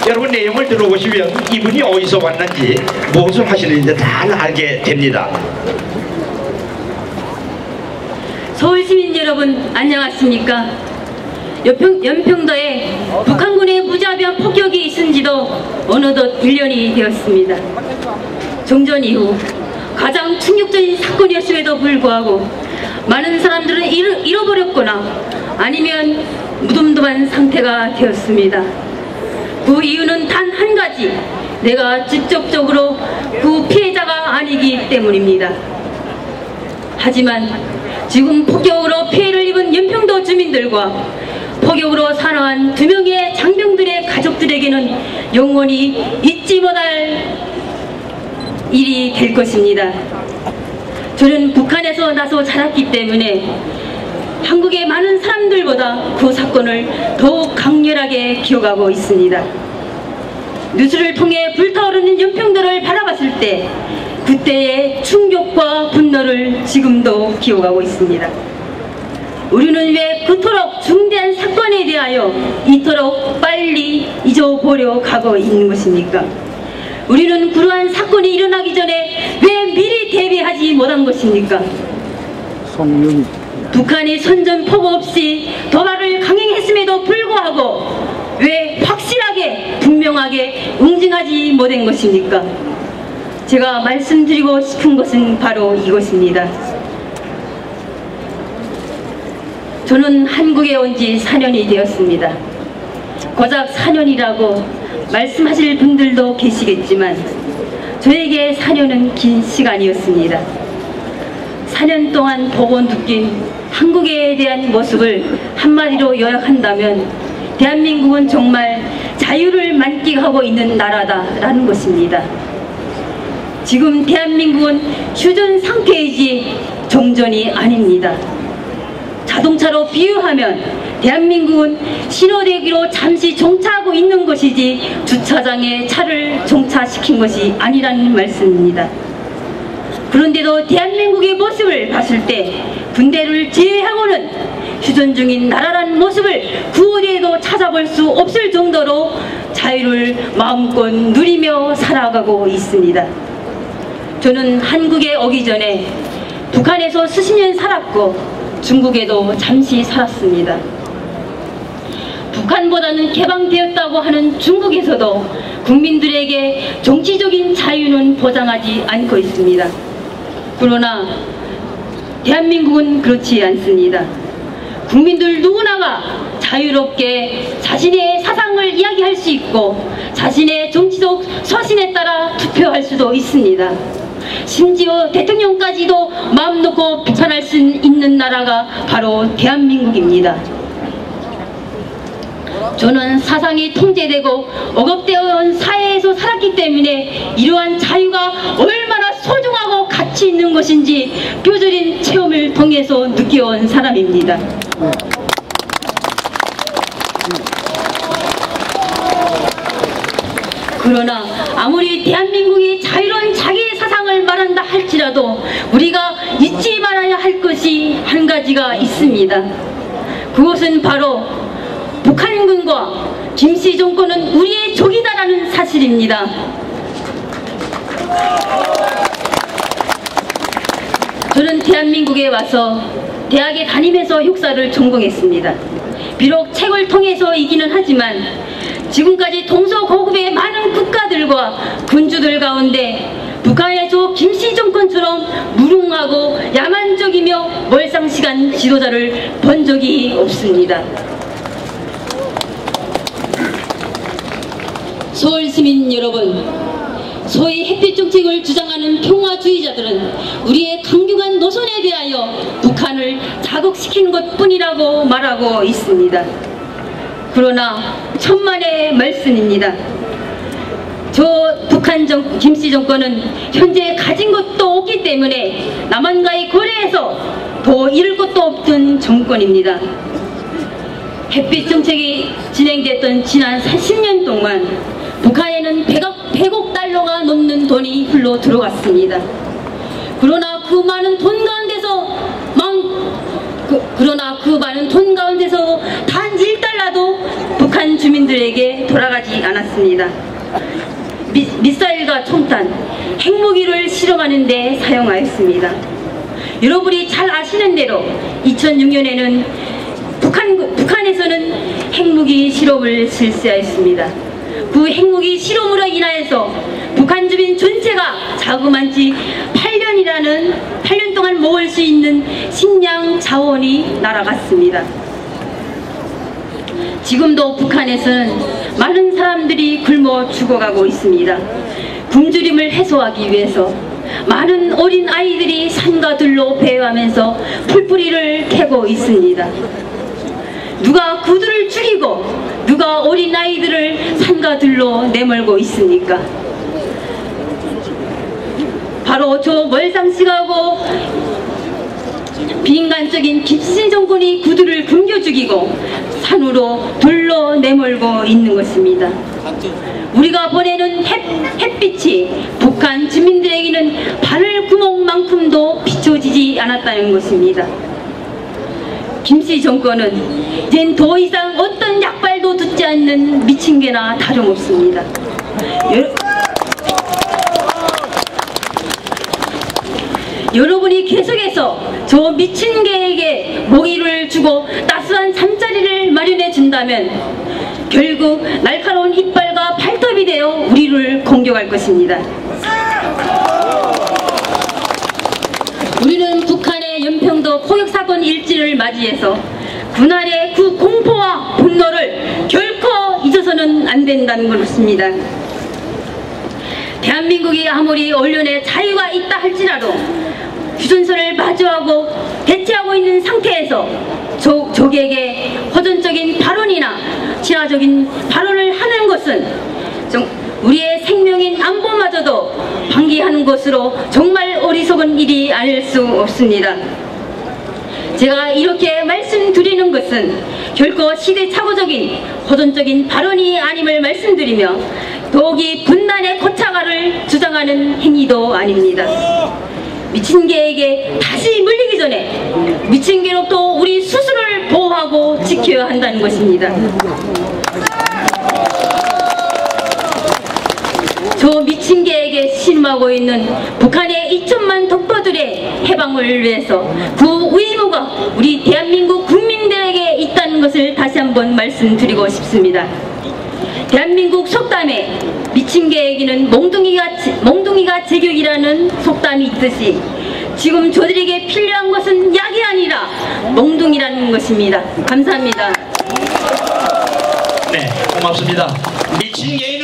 여러분 내용을 들어보시면 이분이 어디서 왔는지 무엇을 하시는지 다 알게 됩니다. 서울 시민 여러분 안녕하십니까? 연평도에 북한군의 무자비한 폭격이 있은 지도 어느덧 1년이 되었습니다. 종전 이후 가장 충격적인 사건이었음에도 불구하고 많은 사람들은 잃어버렸거나 아니면 무덤덤한 상태가 되었습니다. 그 이유는 단 한 가지, 내가 직접적으로 그 피해자가 아니기 때문입니다. 하지만 지금 폭격으로 피해를 입은 연평도 주민들과 폭격으로 사망한 2명의 장병들의 가족들에게는 영원히 잊지 못할 일이 될 것입니다. 저는 북한에서 나서 자랐기 때문에 한국의 많은 사람들보다 그 사건을 더욱 강렬하게 기억하고 있습니다. 뉴스를 통해 불타오르는 연평도를 바라봤을 때 그때의 충격과 분노를 지금도 기억하고 있습니다. 우리는 왜 그토록 중대한 사건에 대하여 이토록 빨리 잊어보려 가고 있는 것입니까? 우리는 그러한 사건이 일어나기 전에 왜 미리 대비하지 못한 것입니까? 북한이 선전포고 없이 도발을 강행했음에도 불구하고 왜 확실하게 분명하게 응징하지 못한 것입니까? 제가 말씀드리고 싶은 것은 바로 이것입니다. 저는 한국에 온 지 4년이 되었습니다. 고작 4년이라고 말씀하실 분들도 계시겠지만 저에게 4년은 긴 시간이었습니다. 4년 동안 보고 느낀 한국에 대한 모습을 한마디로 요약한다면 대한민국은 정말 자유를 만끽하고 있는 나라다라는 것입니다. 지금 대한민국은 휴전 상태이지 종전이 아닙니다. 자동차로 비유하면 대한민국은 신호대기로 잠시 정차하고 있는 것이지 주차장에 차를 정차시킨 것이 아니라는 말씀입니다. 그런데도 대한민국의 모습을 봤을 때 군대를 제외하고는 휴전 중인 나라라는 모습을 그 어디에도 찾아볼 수 없을 정도로 자유를 마음껏 누리며 살아가고 있습니다. 저는 한국에 오기 전에 북한에서 수십 년 살았고 중국에도 잠시 살았습니다. 북한보다는 개방되었다고 하는 중국에서도 국민들에게 정치적인 자유는 보장하지 않고 있습니다. 그러나 대한민국은 그렇지 않습니다. 국민들 누구나가 자유롭게 자신의 사상을 이야기할 수 있고 자신의 정치적 소신에 따라 투표할 수도 있습니다. 심지어 대통령까지도 마음 놓고 비판할 수 있는 나라가 바로 대한민국입니다. 저는 사상이 통제되고 억압되어 온 사회에서 살았기 때문에 이러한 자유가 얼마나 소중하고 가치 있는 것인지 뼈저린 체험을 통해서 느껴온 사람입니다. 그러나 아무리 대한민국이 자유로운 자기의 사상을 말한다 할지라도 우리가 잊지 말아야 할 것이 한 가지가 있습니다. 그것은 바로 북한군과 김씨 정권은 우리의 적이다라는 사실입니다. 저는 대한민국에 와서 대학에 다니면서 역사를 전공했습니다. 비록 책을 통해서이기는 하지만 지금까지 동서고급의 많은 국가들과 군주들 가운데 북한에서 김씨 정권처럼 무능하고 야만적이며 멀상시간 지도자를 본 적이 없습니다. 서울 시민 여러분, 소위 햇빛 정책을 주장하는 평화주의자들은 우리의 강경한 노선에 대하여 북한을 자극시킨 것뿐이라고 말하고 있습니다. 그러나 천만의 말씀입니다. 저 북한 김씨 정권은 현재 가진 것도 없기 때문에 남한과의 거래에서 더 잃을 것도 없던 정권입니다. 햇빛 정책이 진행됐던 지난 40년 동안 북한에는 100억 달러가 넘는 돈이 흘러 들어갔습니다. 그러나 그 많은 돈 가운데서 단 1달러도 북한 북한 주민들에게 돌아가지 않았습니다. 미사일과 총탄, 핵무기를 실험하는 데 사용하였습니다. 여러분이 잘 아시는 대로 2006년에는 북한에서는 핵무기 실험을 실시하였습니다. 그 핵무기 실험으로 인하여서 북한 주민 전체가 자그마치 8년 동안 먹을 수 있는 식량 자원이 날아갔습니다. 지금도 북한에서는 많은 사람들이 굶어 죽어가고 있습니다. 굶주림을 해소하기 위해서 많은 어린 아이들이 산과 들로 배회하면서 풀뿌리를 캐고 있습니다. 누가 그들을 죽이고 누가 어린 아이들을 산과 들로 내몰고 있습니까? 바로 저 멀상식하고 비인간적인 김신 정권이 그들을 굶겨 죽이고 산으로 들로 내몰고 있는 것입니다. 우리가 보내는 햇빛이 북한 주민들에게는 바늘 구멍만큼도 비춰지지 않았다는 것입니다. 김씨 정권은 이젠 더 이상 어떤 약발도 듣지 않는 미친 개나 다름없습니다. 여러분이 계속해서 저 미친 개에게 먹이를 주고 따스한 잠자리를 마련해 준다면 결국 날카로운 이빨과 발톱이 되어 우리를 공격할 것입니다. 우리는 북한의 연평도 포격사건 일지를 맞이해서 그날의 그 공포와 분노를 결코 잊어서는 안 된다는 것입니다. 대한민국이 아무리 언론의 자유가 있다 할지라도 휴전선을 마주하고 대치하고 있는 상태에서 적에게 허전적인 발언이나 친화적인 발언을 하는 것은 우리의 생명인 안보마저도 방기하는 것으로 정말 어리석은 일이 아닐 수 없습니다. 제가 이렇게 말씀드리는 것은 결코 시대착오적인 허전적인 발언이 아님을 말씀드리며 더욱이 분단의 거차가를 주장하는 행위도 아닙니다. 미친 개에게 다시 물리기 전에 미친 개로부터 우리 스스로를 보호하고 지켜야 한다는 것입니다. 저 미친 개에게 신음하고 있는 북한의 2천만 독보들의 해방을 위해서 그 의무가 우리 대한민국 국민들에게 있다는 것을 다시 한번 말씀드리고 싶습니다. 대한민국 속담에 미친 개에게는 몽둥이가 제격이라는 속담이 있듯이 지금 저들에게 필요한 것은 약이 아니라 몽둥이라는 것입니다. 감사합니다. 네, 고맙습니다. 미친 개